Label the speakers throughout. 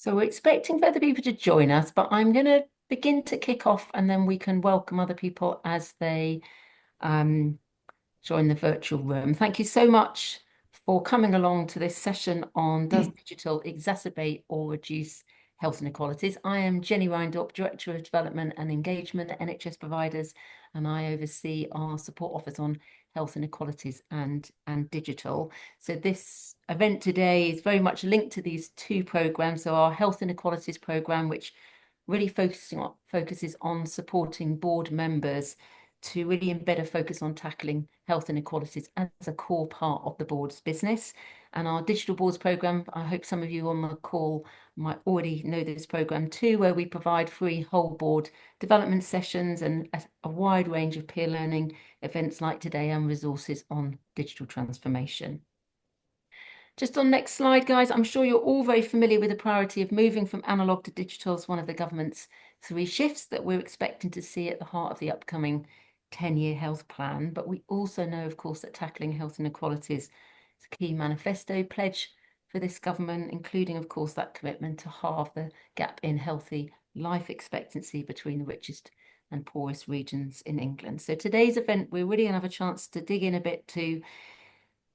Speaker 1: So we're expecting further people to join us, but I'm going to begin to kick off and then we can welcome other people as they um, join the virtual room. Thank you so much for coming along to this session on Does Digital Exacerbate or Reduce Health Inequalities? I am Jenny Reindorp, Director of Development and Engagement at NHS Providers, and I oversee our support office on health inequalities and digital. So this event today is very much linked to these two programs. So our health inequalities program, which really focuses on supporting board members to really embed a focus on tackling health inequalities as a core part of the board's business. And our digital boards program, I hope some of you on the call might already know this program too, where we provide free whole board development sessions and a wide range of peer learning events like today and resources on digital transformation. Just on next slide, guys, I'm sure you're all very familiar with the priority of moving from analog to digital as one of the government's three shifts that we're expecting to see at the heart of the upcoming 10-year health plan. But we also know, of course, that tackling health inequalities is a key manifesto pledge for this government, including, of course, that commitment to halve the gap in healthy life expectancy between the richest and poorest regions in England. So today's event, we're really going to have a chance to dig in a bit to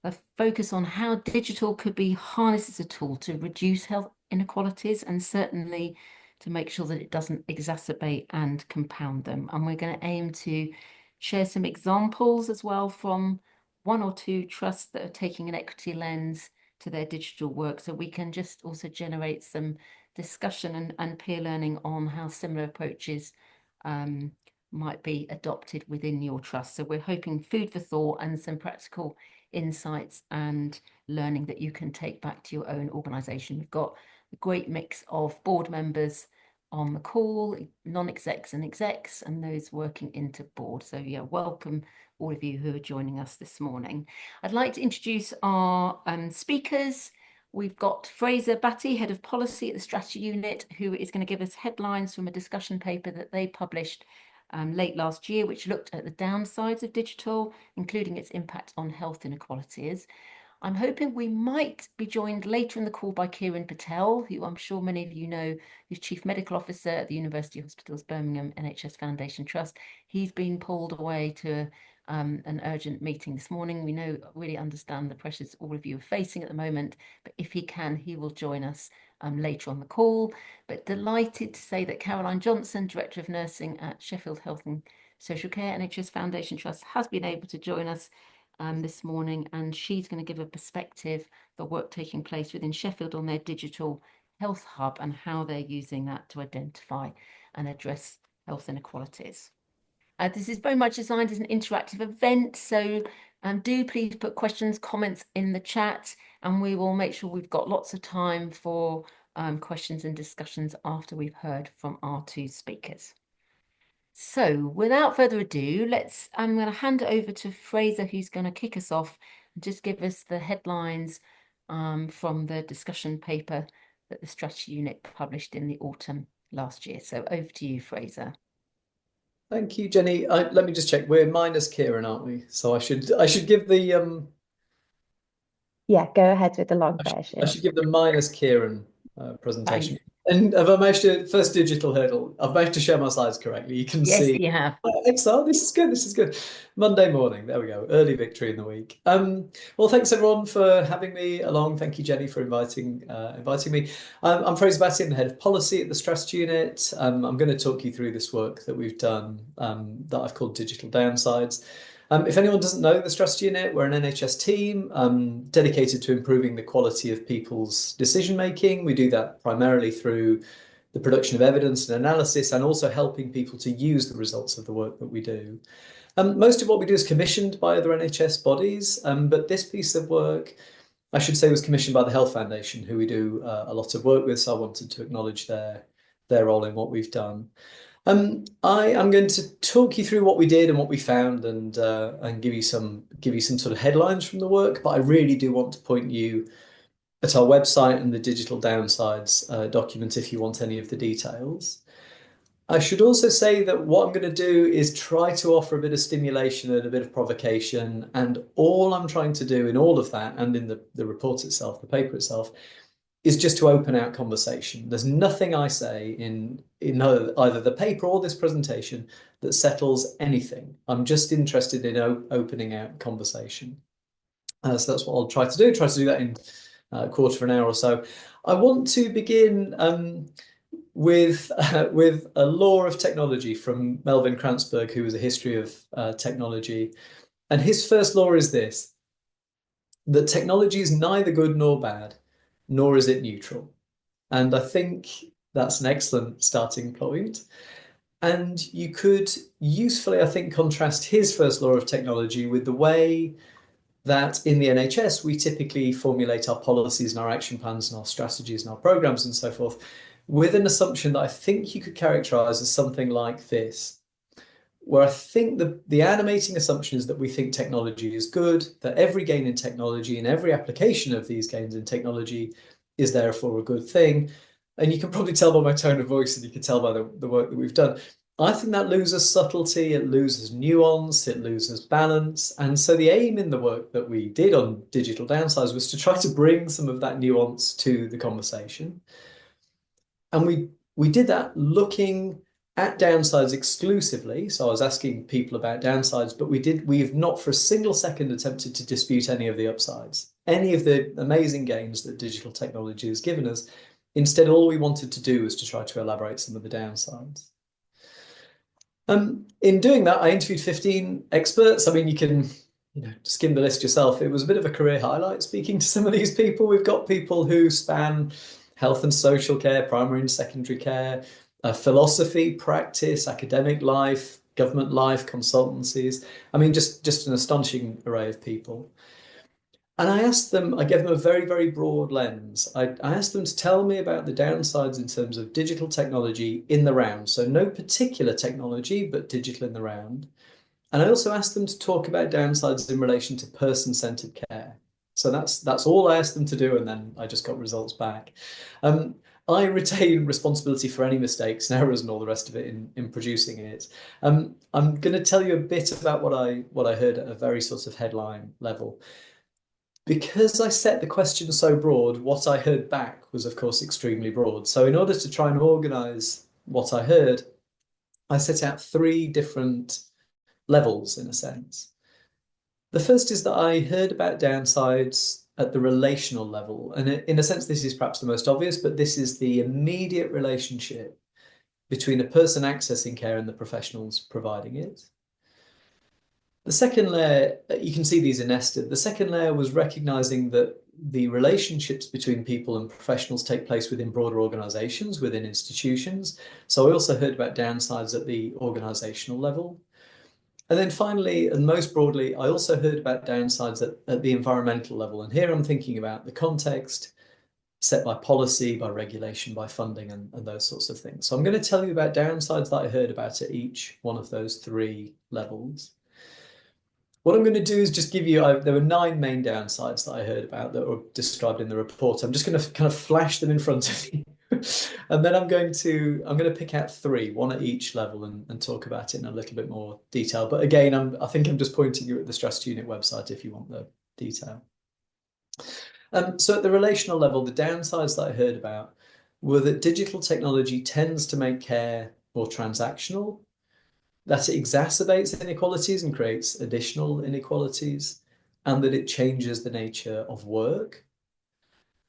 Speaker 1: a focus on how digital could be harnessed as a tool to reduce health inequalities and certainly to make sure that it doesn't exacerbate and compound them. And we're going to aim to share some examples as well from one or two trusts that are taking an equity lens to their digital work, so we can just also generate some discussion and peer learning on how similar approaches might be adopted within your trust. So we're hoping food for thought and some practical insights and learning that you can take back to your own organisation. We've got a great mix of board members on the call, non-execs and execs, and those working into board. So yeah, welcome all of you who are joining us this morning. I'd like to introduce our speakers. We've got Fraser Batty, Head of Policy at the Strategy Unit, who is going to give us headlines from a discussion paper that they published late last year, which looked at the downsides of digital, including its impact on health inequalities. I'm hoping we might be joined later in the call by Kieran Patel, who I'm sure many of you know, who's Chief Medical Officer at the University Hospitals Birmingham NHS Foundation Trust. He's been pulled away to an urgent meeting this morning. We really understand the pressures all of you are facing at the moment, but if he can, he will join us later on the call. But delighted to say that Caroline Johnson, Director of Nursing at Sheffield Health and Social Care NHS Foundation Trust, has been able to join us this morning, and she's going to give a perspective the work taking place within Sheffield on their digital health hub and how they're using that to identify and address health inequalities. This is very much designed as an interactive event, so do please put questions, comments in the chat, and we will make sure we've got lots of time for questions and discussions after we've heard from our two speakers. So without further ado, I'm going to hand it over to Fraser, who's going to kick us off and just give us the headlines from the discussion paper that the Strategy Unit published in the autumn last year. So over to you, Fraser.
Speaker 2: Thank you, Jenny. Let me just check. We're minus Kieran, aren't we? So I should give the
Speaker 3: Yeah, go ahead with the long version.
Speaker 2: I should give the minus Kieran presentation.
Speaker 1: Thanks.
Speaker 2: And have I managed to first digital hurdle? I've managed to share my slides correctly. You can
Speaker 1: Yes,
Speaker 2: see.
Speaker 1: you have.
Speaker 2: Excellent. This is good. This is good. Monday morning. There we go. Early victory in the week. Well, thanks everyone for having me along. Thank you, Jenny, for inviting me. I'm Fraser Batty. I'm the head of policy at the Strategy Unit. I'm going to talk you through this work that we've done that I've called digital downsides. If anyone doesn't know the Strategy Unit, we're an NHS team dedicated to improving the quality of people's decision making. We do that primarily through the production of evidence and analysis, and also helping people to use the results of the work that we do. Most of what we do is commissioned by other NHS bodies, but this piece of work, I should say, was commissioned by the Health Foundation, who we do a lot of work with, so I wanted to acknowledge their role in what we've done. I am going to talk you through what we did and what we found, and give you some sort of headlines from the work. But I really do want to point you at our website and the digital downsides document if you want any of the details. I should also say that what I'm going to do is try to offer a bit of stimulation and a bit of provocation, and all I'm trying to do in all of that and in the report itself, the paper itself, is just to open out conversation. There's nothing I say in either the paper or this presentation that settles anything. I'm just interested in opening out conversation. So that's what I'll try to do. Try to do that in a quarter of an hour or so. I want to begin with a law of technology from Melvin Kranzberg, who was a history of technology. And his first law is this: that technology is neither good nor bad, nor is it neutral. And I think that's an excellent starting point. And you could usefully, I think, contrast his first law of technology with the way that in the NHS we typically formulate our policies and our action plans and our strategies and our programs and so forth, with an assumption that I think you could characterize as something like this, where I think the animating assumption is that we think technology is good, that every gain in technology and every application of these gains in technology is therefore a good thing. And you can probably tell by my tone of voice, and you can tell by the work that we've done. I think that loses subtlety, it loses nuance, it loses balance. And so the aim in the work that we did on digital downsides was to try to bring some of that nuance to the conversation. And we did that looking at downsides exclusively. So I was asking people about downsides, but we've not for a single second attempted to dispute any of the upsides, any of the amazing gains that digital technology has given us. Instead, all we wanted to do was to try to elaborate some of the downsides. In doing that, I interviewed 15 experts. I mean, you can skim the list yourself. It was a bit of a career highlight speaking to some of these people. We've got people who span health and social care, primary and secondary care, philosophy, practice, academic life, government life, consultancies. I mean, just an astonishing array of people. And I gave them a very, very broad lens. I asked them to tell me about the downsides in terms of digital technology in the round. So no particular technology, but digital in the round. And I also asked them to talk about downsides in relation to person-centered care. So that's all I asked them to do, and then I just got results back. I retain responsibility for any mistakes and errors and all the rest of it in producing it. I'm going to tell you a bit about what I heard at a very sort of headline level. Because I set the question so broad, what I heard back was, of course, extremely broad. So in order to try and organize what I heard, I set out 3 different levels, in a sense. The first is that I heard about downsides at the relational level. And in a sense, this is perhaps the most obvious, but this is the immediate relationship between a person accessing care and the professionals providing it. The second layer, you can see these are nested. The second layer was recognizing that the relationships between people and professionals take place within broader organizations, within institutions. So I also heard about downsides at the organizational level. And then finally, and most broadly, I also heard about downsides at the environmental level. And here I'm thinking about the context set by policy, by regulation, by funding, and those sorts of things. So I'm going to tell you about downsides that I heard about at each one of those 3 levels. What I'm going to do is just give you, there were 9 main downsides that I heard about that were described in the report. I'm just going to kind of flash them in front of you. And then I'm going to pick out 3, one at each level, and talk about it in a little bit more detail. But again, I think I'm just pointing you at the Strategy Unit website if you want the detail. So at the relational level, the downsides that I heard about were that digital technology tends to make care more transactional, that it exacerbates inequalities and creates additional inequalities, and that it changes the nature of work.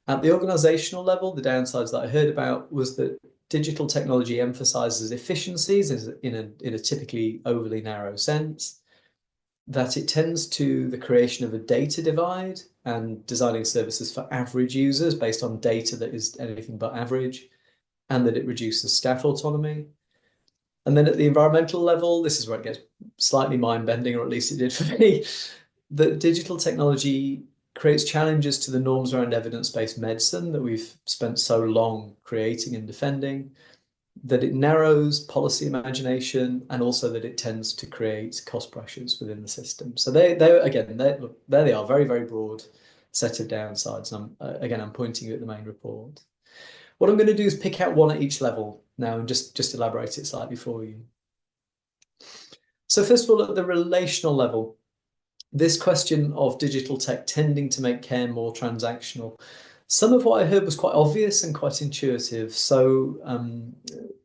Speaker 2: At the organizational level, the downsides that I heard about was that digital technology emphasizes efficiencies in a typically overly narrow sense, that it tends to the creation of a data divide and designing services for average users based on data that is anything but average, and that it reduces staff autonomy. And then at the environmental level, this is where it gets slightly mind-bending, or at least it did for me, that digital technology creates challenges to the norms around evidence-based medicine that we've spent so long creating and defending, that it narrows policy imagination, and also that it tends to create cost pressures within the system. So there they are, very, very broad set of downsides. And I'm pointing you at the main report. What I'm going to do is pick out one at each level now and just elaborate it slightly for you. So first of all, at the relational level, this question of digital tech tending to make care more transactional. Some of what I heard was quite obvious and quite intuitive. So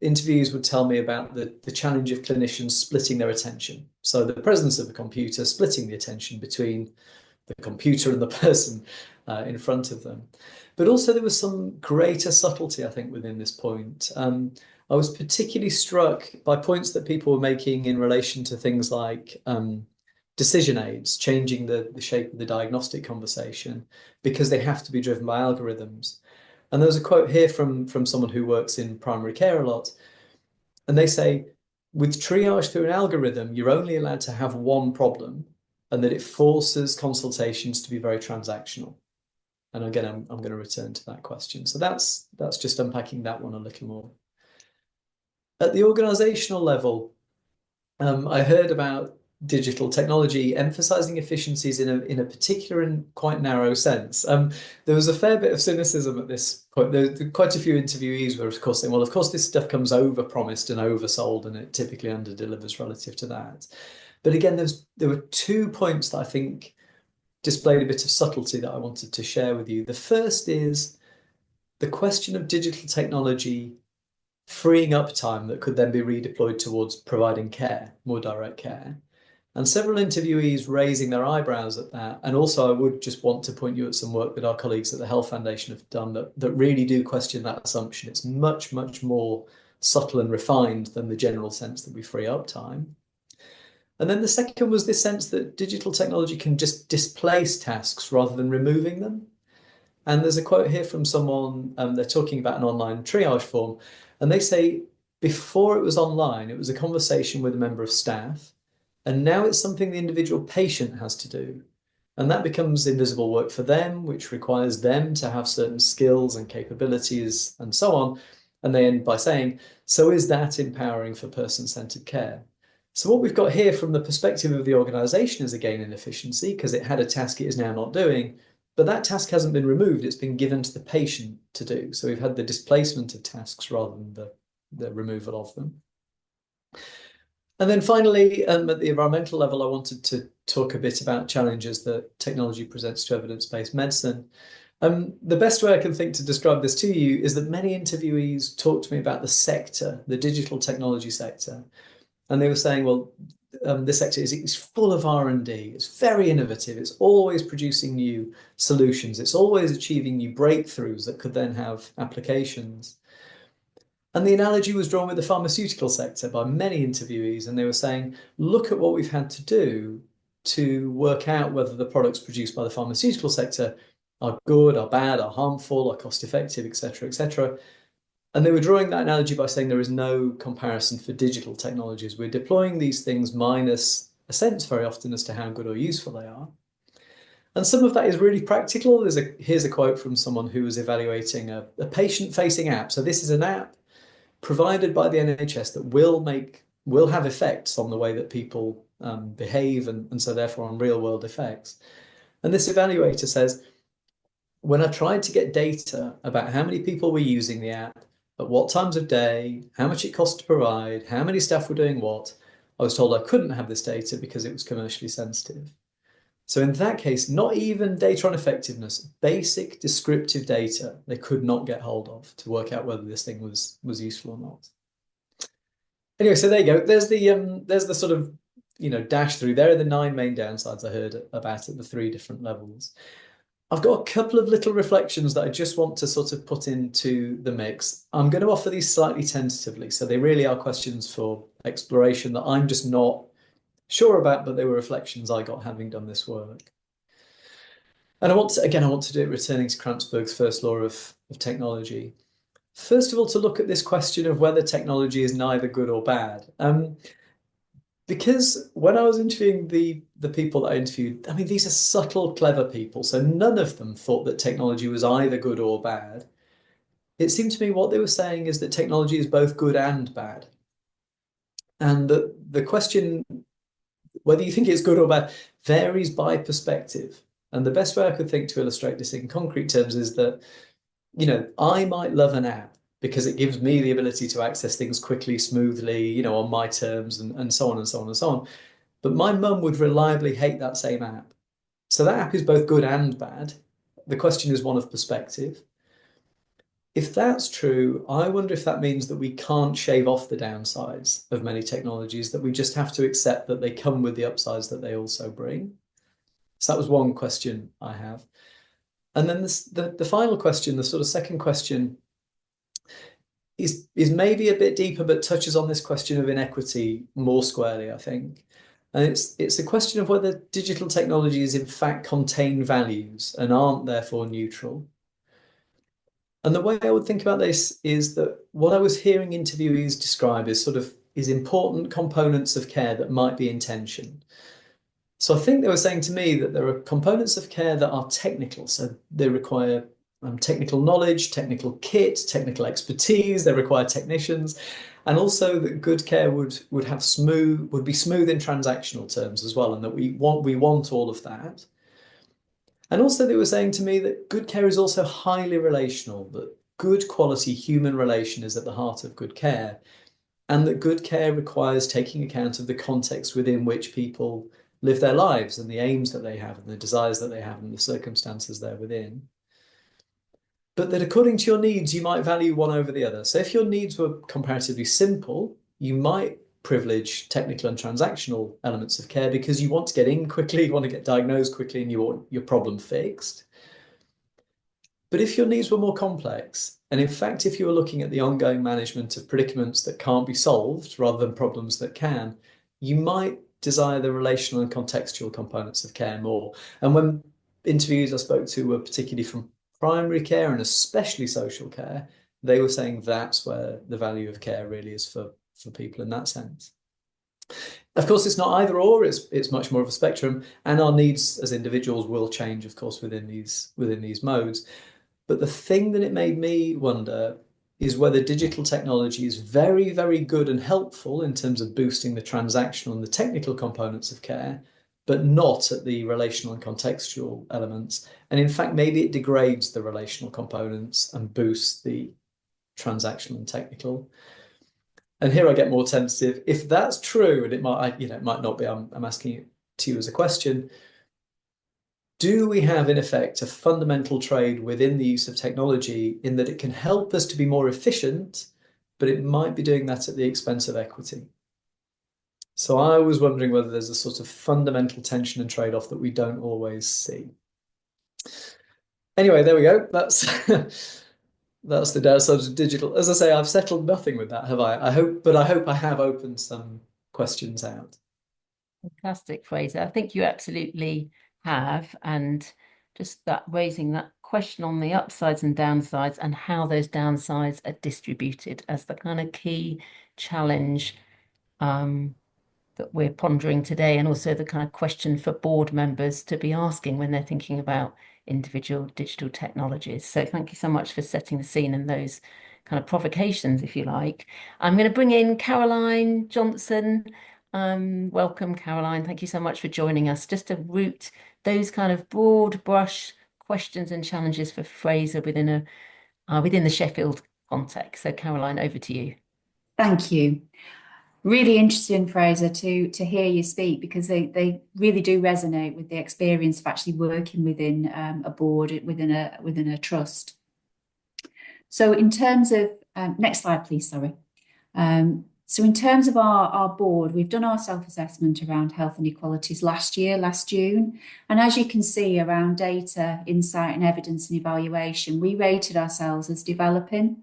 Speaker 2: interviews would tell me about the challenge of clinicians splitting their attention. So the presence of a computer splitting the attention between the computer and the person in front of them. But also there was some greater subtlety, I think, within this point. I was particularly struck by points that people were making in relation to things like decision aids, changing the shape of the diagnostic conversation because they have to be driven by algorithms. And there's a quote here from someone who works in primary care a lot, and they say, with triage through an algorithm, you're only allowed to have one problem, and that it forces consultations to be very transactional. And again, I'm going to return to that question. So that's just unpacking that one a little more. At the organizational level, I heard about digital technology emphasizing efficiencies in a particular and quite narrow sense. There was a fair bit of cynicism at this point. There quite a few interviewees were, of course, saying, well, of course, this stuff comes over-promised and oversold, and it typically under-delivers relative to that. But again, there were 2 points that I think displayed a bit of subtlety that I wanted to share with you. The first is the question of digital technology freeing up time that could then be redeployed towards providing care, more direct care. And several interviewees raising their eyebrows at that. And also, I would just want to point you at some work that our colleagues at the Health Foundation have done that really do question that assumption. It's much, much more subtle and refined than the general sense that we free up time. And then the second was this sense that digital technology can just displace tasks rather than removing them. And there's a quote here from someone, they're talking about an online triage form, and they say, before it was online, it was a conversation with a member of staff, and now it's something the individual patient has to do. And that becomes invisible work for them, which requires them to have certain skills and capabilities and so on. And they end by saying, so is that empowering for person-centered care? So what we've got here from the perspective of the organization is a gain in efficiency because it had a task it is now not doing, but that task hasn't been removed, it's been given to the patient to do. So we've had the displacement of tasks rather than the removal of them. And then finally, at the environmental level, I wanted to talk a bit about challenges that technology presents to evidence-based medicine. The best way I can think to describe this to you is that many interviewees talked to me about the sector, the digital technology sector. And they were saying, well, this sector is full of R&D. It's very innovative. It's always producing new solutions. It's always achieving new breakthroughs that could then have applications. And the analogy was drawn with the pharmaceutical sector by many interviewees, and they were saying, look at what we've had to do to work out whether the products produced by the pharmaceutical sector are good, are bad, are harmful, are cost effective, etc., etc. And they were drawing that analogy by saying there is no comparison for digital technologies. We're deploying these things minus a sense very often as to how good or useful they are. And some of that is really practical. Here's a quote from someone who was evaluating a patient-facing app. So this is an app provided by the NHS that will have effects on the way that people behave and so therefore on real world effects. And this evaluator says, when I tried to get data about how many people were using the app, at what times of day, how much it cost to provide, how many staff were doing what, I was told I couldn't have this data because it was commercially sensitive. So in that case, not even data on effectiveness, basic descriptive data they could not get hold of to work out whether this thing was useful or not. Anyway, so there you go. There's the sort of dash through. There are the 9 main downsides I heard about at the 3 different levels. I've got a couple of little reflections that I just want to sort of put into the mix. I'm going to offer these slightly tentatively, so they really are questions for exploration that I'm just not sure about, but they were reflections I got having done this work. And I want to do it returning to Kranzberg's first law of technology. First of all, to look at this question of whether technology is neither good or bad. Because when I was interviewing the people that I interviewed, I mean, these are subtle, clever people. So none of them thought that technology was either good or bad. It seemed to me what they were saying is that technology is both good and bad. And the question, whether you think it's good or bad, varies by perspective. And the best way I could think to illustrate this in concrete terms is that, I might love an app because it gives me the ability to access things quickly, smoothly, on my terms and so on and so on and so on. But my mum would reliably hate that same app. So that app is both good and bad. the question is one of perspective. If that's true, I wonder if that means that we can't shave off the downsides of many technologies, that we just have to accept that they come with the upsides that they also bring. So that was one question I have. And then the final question, the sort of second question, is maybe a bit deeper, but touches on this question of inequity more squarely, I think. And it's a question of whether digital technologies in fact contain values and aren't therefore neutral. And the way I would think about this is that what I was hearing interviewees describe is important components of care that might be in tension. So I think they were saying to me that there are components of care that are technical. So they require technical knowledge, technical kit, technical expertise, they require technicians. And also that good care would be smooth in transactional terms as well, and that we want all of that. And also they were saying to me that good care is also highly relational, that good quality human relation is at the heart of good care, and that good care requires taking account of the context within which people live their lives and the aims that they have and the desires that they have and the circumstances they're within. But that according to your needs, you might value one over the other. So if your needs were comparatively simple, you might privilege technical and transactional elements of care because you want to get in quickly, you want to get diagnosed quickly, and you want your problem fixed. But if your needs were more complex, and in fact, if you were looking at the ongoing management of predicaments that can't be solved rather than problems that can, you might desire the relational and contextual components of care more. And when interviews I spoke to were particularly from primary care and especially social care, they were saying that's where the value of care really is for people in that sense. Of course, it's not either or, it's much more of a spectrum, and our needs as individuals will change, of course, within these modes. But the thing that it made me wonder is whether digital technology is very, very good and helpful in terms of boosting the transactional and the technical components of care, but not at the relational and contextual elements. And in fact, maybe it degrades the relational components and boosts the transactional and technical. And here I get more tentative. If that's true, and it might not be, I'm asking it to you as a question, do we have, in effect, a fundamental trade within the use of technology in that it can help us to be more efficient, but it might be doing that at the expense of equity? So I was wondering whether there's a sort of fundamental tension and trade-off that we don't always see. Anyway, there we go. That's that's the downside of digital. As I say, I've settled nothing with that, have I? I hope I have opened some questions out.
Speaker 1: Fantastic, Fraser. I think you absolutely have. And just that raising that question on the upsides and downsides and how those downsides are distributed as the kind of key challenge that we're pondering today, and also the kind of question for board members to be asking when they're thinking about individual digital technologies. So thank you so much for setting the scene and those kind of provocations, if you like. I'm going to bring in Caroline Johnson. Welcome, Caroline. Thank you so much for joining us. Just to root those kind of broad brush questions and challenges for Fraser within the Sheffield context. So Caroline, over to you.
Speaker 4: Thank you. Really interesting, Fraser, to hear you speak, because they really do resonate with the experience of actually working within a board, within a trust. So in terms of, next slide, please, sorry. So in terms of our board, we've done our self-assessment around health inequalities last June. And as you can see around data, insight and evidence and evaluation, we rated ourselves as developing.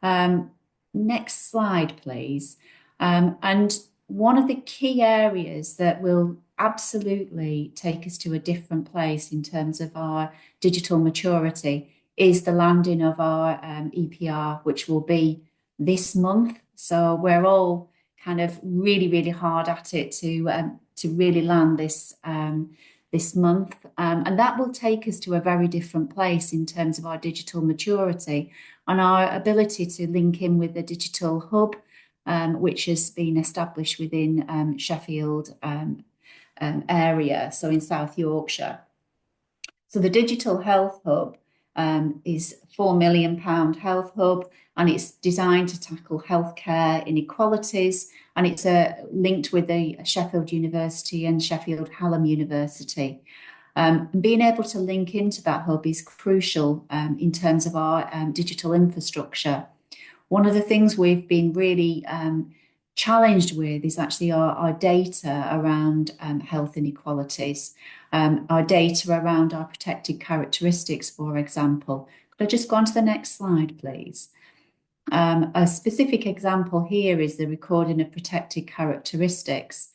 Speaker 4: Next slide, please. And one of the key areas that will absolutely take us to a different place in terms of our digital maturity is the landing of our EPR, which will be this month. So we're all kind of really, really hard at it to really land this this month. And that will take us to a very different place in terms of our digital maturity and our ability to link in with the digital hub, which has been established within Sheffield area, so in South Yorkshire. So the Digital Health Hub is £4 million health hub, and it's designed to tackle healthcare inequalities, and it's linked with the Sheffield University and Sheffield Hallam University. And being able to link into that hub is crucial in terms of our digital infrastructure. One of the things we've been really challenged with is actually our data around health inequalities, our data around our protected characteristics, for example. Could I just go on to the next slide, please? A specific example here is the recording of protected characteristics.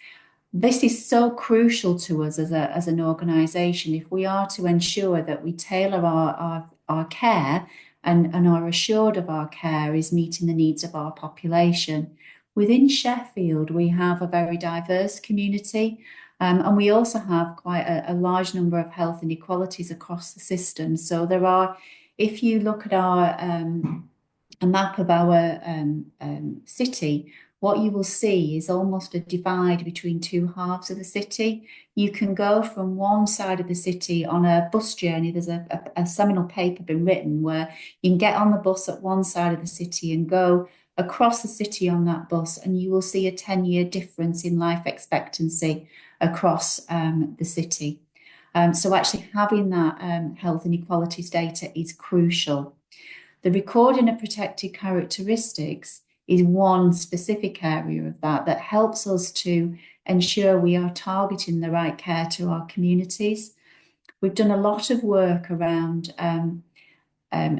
Speaker 4: This is so crucial to us as an organisation if we are to ensure that we tailor our care and are assured of our care is meeting the needs of our population. Within Sheffield, we have a very diverse community, and we also have quite a large number of health inequalities across the system. So there are, if you look at a map of our city, what you will see is almost a divide between two halves of the city. You can go from one side of the city on a bus journey. There's a seminal paper been written where you can get on the bus at one side of the city and go across the city on that bus, and you will see a 10-year difference in life expectancy across the city. So actually having that health inequalities data is crucial. The recording of protected characteristics is one specific area of that helps us to ensure we are targeting the right care to our communities. We've done a lot of work around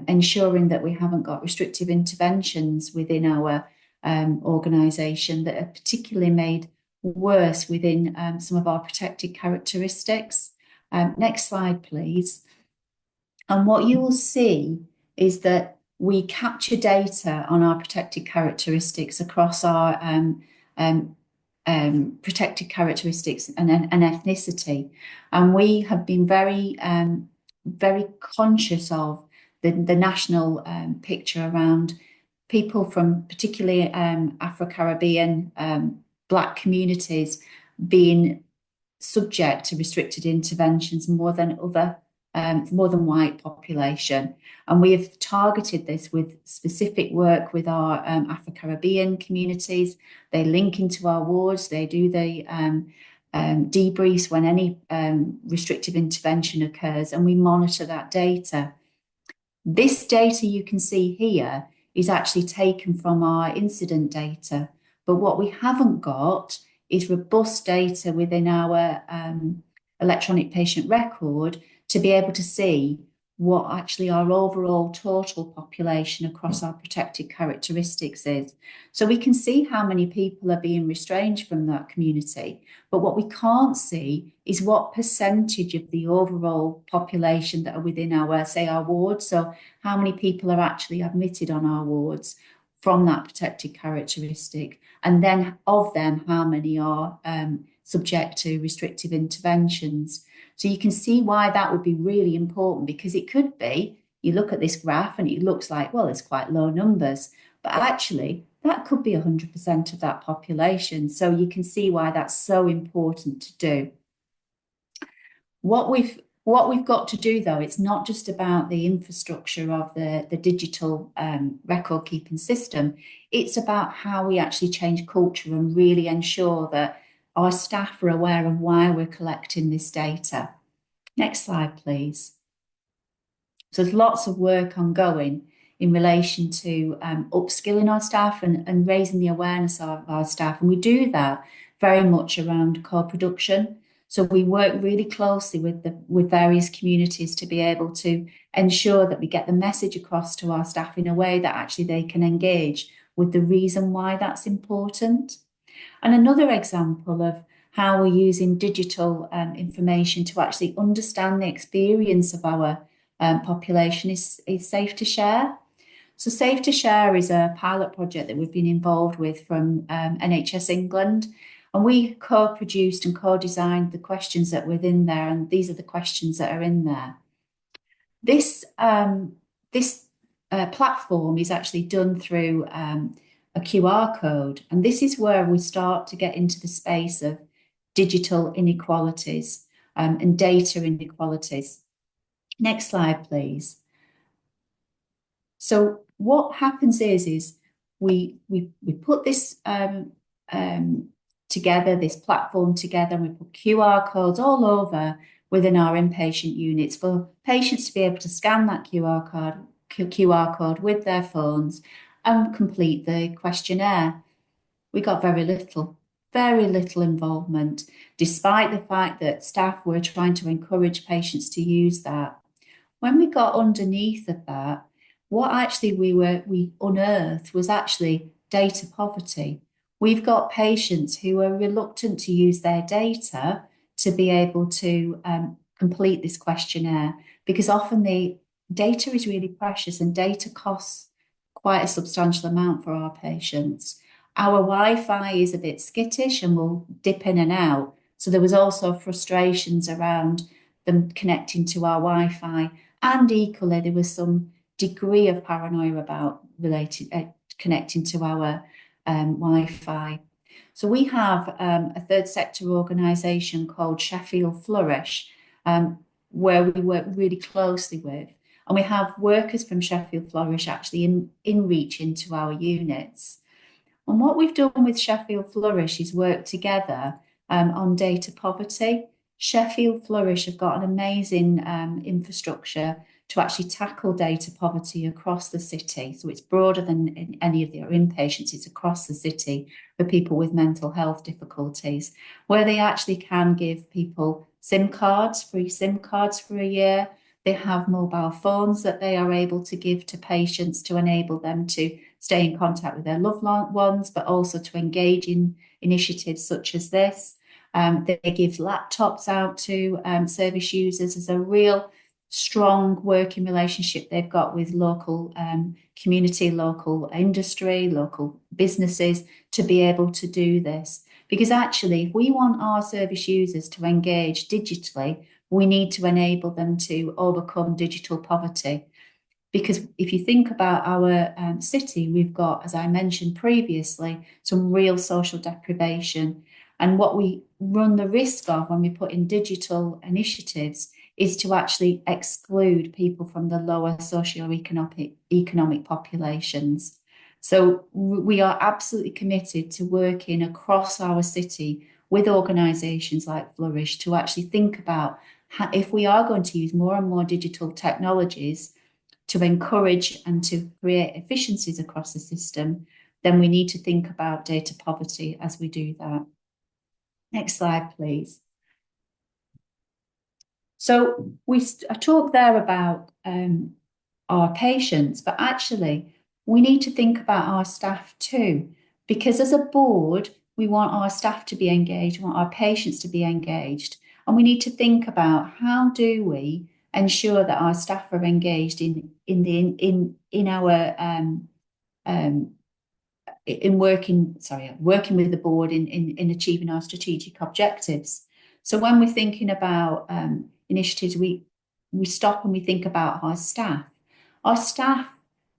Speaker 4: ensuring that we haven't got restrictive interventions within our organisation that are particularly made worse within some of our protected characteristics. Next slide, please. And what you will see is that we capture data on our protected characteristics across our protected characteristics and ethnicity. And we have been very conscious of the national picture around people from particularly Afro-Caribbean Black communities being subject to restricted interventions more than white population. And we have targeted this with specific work with our Afro-Caribbean communities. They link into our wards, they do the debriefs when any restrictive intervention occurs, and we monitor that data. This data you can see here is actually taken from our incident data, but what we haven't got is robust data within our electronic patient record to be able to see what actually our overall total population across our protected characteristics is. So we can see how many people are being restrained from that community, but what we can't see is what percentage of the overall population that are within our, say, our wards. So how many people are actually admitted on our wards from that protected characteristic, and then of them, how many are subject to restrictive interventions. So you can see why that would be really important, because it could be, you look at this graph and it looks like, well, it's quite low numbers, but actually that could be 100% of that population. So you can see why that's so important to do. What we've got to do, though, it's not just about the infrastructure of the digital record keeping system. It's about how we actually change culture and really ensure that our staff are aware of why we're collecting this data. Next slide, please. So there's lots of work ongoing in relation to upskilling our staff and raising the awareness of our staff. And we do that very much around co-production. So we work really closely with various communities to be able to ensure that we get the message across to our staff in a way that actually they can engage with the reason why that's important. And another example of how we're using digital information to actually understand the experience of our population is Safe to Share. So Safe to Share is a pilot project that we've been involved with from NHS England. And we co-produced and co-designed the questions that were in there, and these are the questions that are in there. This platform is actually done through a QR code, and this is where we start to get into the space of digital inequalities and data inequalities. Next slide, please. So what happens is we put this together, this platform together, and we put QR codes all over within our inpatient units for patients to be able to scan that QR code with their phones and complete the questionnaire. We got very little involvement, despite the fact that staff were trying to encourage patients to use that. When we got underneath of that, what actually we unearthed was actually data poverty. We've got patients who are reluctant to use their data to be able to complete this questionnaire, because often the data is really precious and data costs quite a substantial amount for our patients. Our Wi-Fi is a bit skittish and will dip in and out. So there was also frustrations around them connecting to our Wi-Fi, and equally there was some degree of paranoia about connecting to our Wi-Fi. So we have a third sector organisation called Sheffield Flourish, where we work really closely with, and we have workers from Sheffield Flourish actually in reach into our units. And what we've done with Sheffield Flourish is work together on data poverty. Sheffield Flourish have got an amazing infrastructure to actually tackle data poverty across the city. So it's broader than any of their inpatients, it's across the city for people with mental health difficulties, where they actually can give people SIM cards, free SIM cards for a year. They have mobile phones that they are able to give to patients to enable them to stay in contact with their loved ones, but also to engage in initiatives such as this. They give laptops out to service users as a real strong working relationship they've got with local community, local industry, local businesses to be able to do this. Because actually, if we want our service users to engage digitally, we need to enable them to overcome digital poverty. Because if you think about our city, we've got, as I mentioned previously, some real social deprivation. And what we run the risk of when we put in digital initiatives is to actually exclude people from the lower socioeconomic populations. So we are absolutely committed to working across our city with organisations like Flourish to actually think about how, if we are going to use more and more digital technologies to encourage and to create efficiencies across the system, then we need to think about data poverty as we do that. Next slide, please. So I talked there about our patients, but actually we need to think about our staff too, because as a board, we want our staff to be engaged, we want our patients to be engaged, and we need to think about how do we ensure that our staff are engaged in working with the board in achieving our strategic objectives. So when we're thinking about initiatives, we stop and we think about our staff. Our staff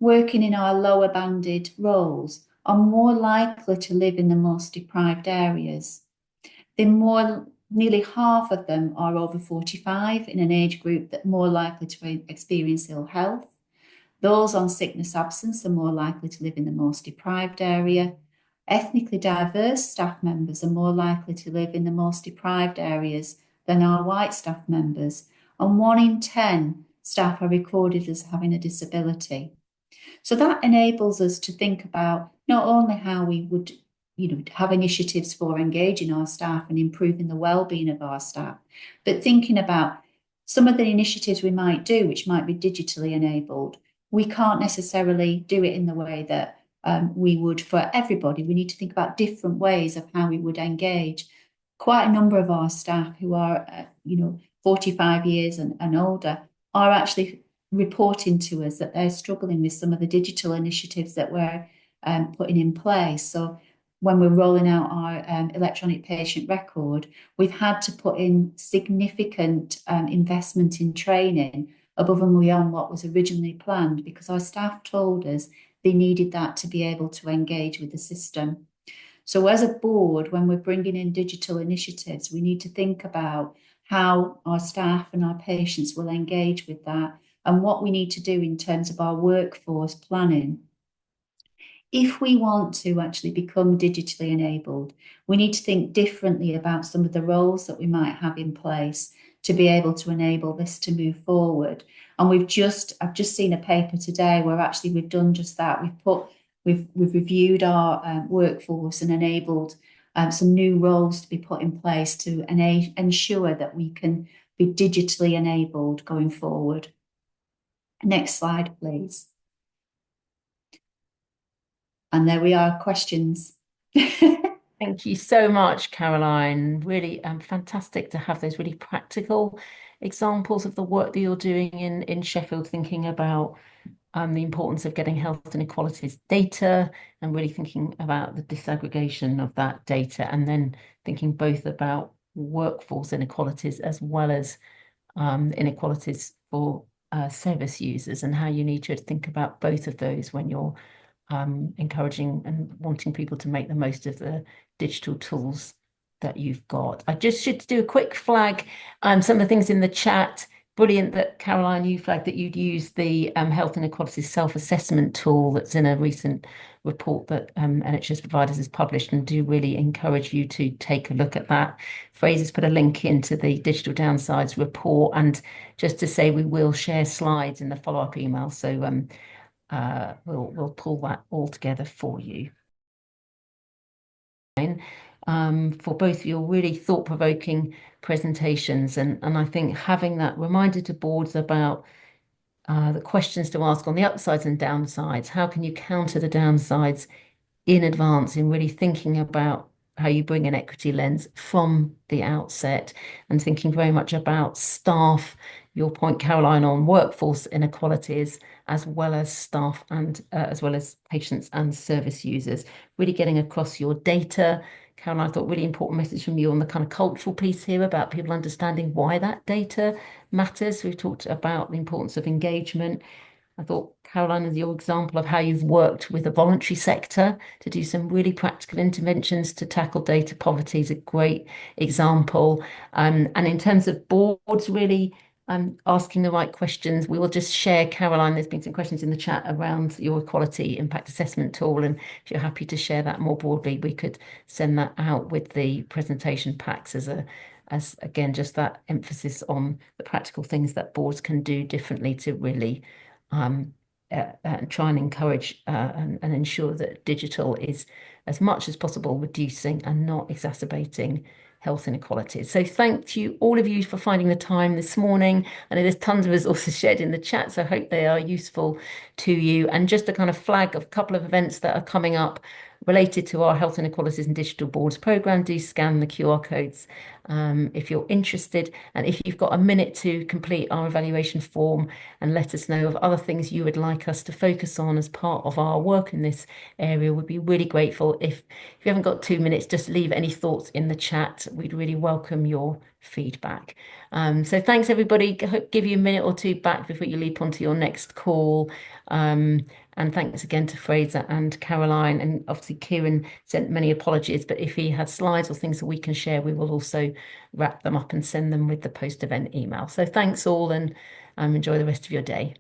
Speaker 4: working in our lower banded roles are more likely to live in the most deprived areas. Nearly half of them are over 45 in an age group that are more likely to experience ill health. Those on sickness absence are more likely to live in the most deprived area. Ethnically diverse staff members are more likely to live in the most deprived areas than our white staff members. And 1 in 10 staff are recorded as having a disability. So that enables us to think about not only how we would have initiatives for engaging our staff and improving the well-being of our staff, but thinking about some of the initiatives we might do, which might be digitally enabled. We can't necessarily do it in the way that we would for everybody. We need to think about different ways of how we would engage. Quite a number of our staff who are, 45 years and older are actually reporting to us that they're struggling with some of the digital initiatives that we're putting in place. So when we're rolling out our electronic patient record, we've had to put in significant investment in training above and beyond what was originally planned, because our staff told us they needed that to be able to engage with the system. So as a board, when we're bringing in digital initiatives, we need to think about how our staff and our patients will engage with that and what we need to do in terms of our workforce planning. If we want to actually become digitally enabled, we need to think differently about some of the roles that we might have in place to be able to enable this to move forward. And I've just seen a paper today where actually we've done just that. We've reviewed our workforce and enabled some new roles to be put in place to ensure that we can be digitally enabled going forward. Next slide, please. And there we are, questions.
Speaker 1: Thank you so much, Caroline. Really fantastic to have those really practical examples of the work that you're doing in Sheffield, thinking about the importance of getting health inequalities data and really thinking about the disaggregation of that data, and then thinking both about workforce inequalities as well as inequalities for service users, and how you need to think about both of those when you're encouraging and wanting people to make the most of the digital tools that you've got. I just should do a quick flag some of the things in the chat. Brilliant that Caroline, you flagged that you'd use the health inequalities self-assessment tool that's in a recent report that NHS Providers has published, and do really encourage you to take a look at that. Fraser's put a link into the digital downsides report, and just to say we will share slides in the follow-up email, so we'll pull that all together for you. For both of your really thought-provoking presentations, and I think having that reminder to boards about the questions to ask on the upsides and downsides. How can you counter the downsides in advance, in really thinking about how you bring an equity lens from the outset, and thinking very much about staff, your point, Caroline, on workforce inequalities, as well as staff and as well as patients and service users, really getting across your data. Caroline, I thought really important message from you on the kind of cultural piece here about people understanding why that data matters. We've talked about the importance of engagement. I thought, Caroline, is your example of how you've worked with the voluntary sector to do some really practical interventions to tackle data poverty is a great example. And in terms of boards, really asking the right questions, we will just share, Caroline, there's been some questions in the chat around your equality impact assessment tool. And if you're happy to share that more broadly, we could send that out with the presentation packs as again, just that emphasis on the practical things that boards can do differently to really try and encourage and ensure that digital is as much as possible reducing and not exacerbating health inequalities. So thank you, all of you, for finding the time this morning. I know there's tons of resources shared in the chat, so I hope they are useful to you. And just a kind of flag of a couple of events that are coming up related to our Health Inequalities and Digital Boards programme. Do scan the QR codes if you're interested. And if you've got a minute to complete our evaluation form and let us know of other things you would like us to focus on as part of our work in this area, we'd be really grateful. If you haven't got 2 minutes, just leave any thoughts in the chat. We'd really welcome your feedback. So thanks, everybody. Give you a minute or two back before you leap onto your next call. And thanks again to Fraser and Caroline, and obviously Kieran sent many apologies, but if he has slides or things that we can share, we will also wrap them up and send them with the post-event email. So thanks all, and enjoy the rest of your day.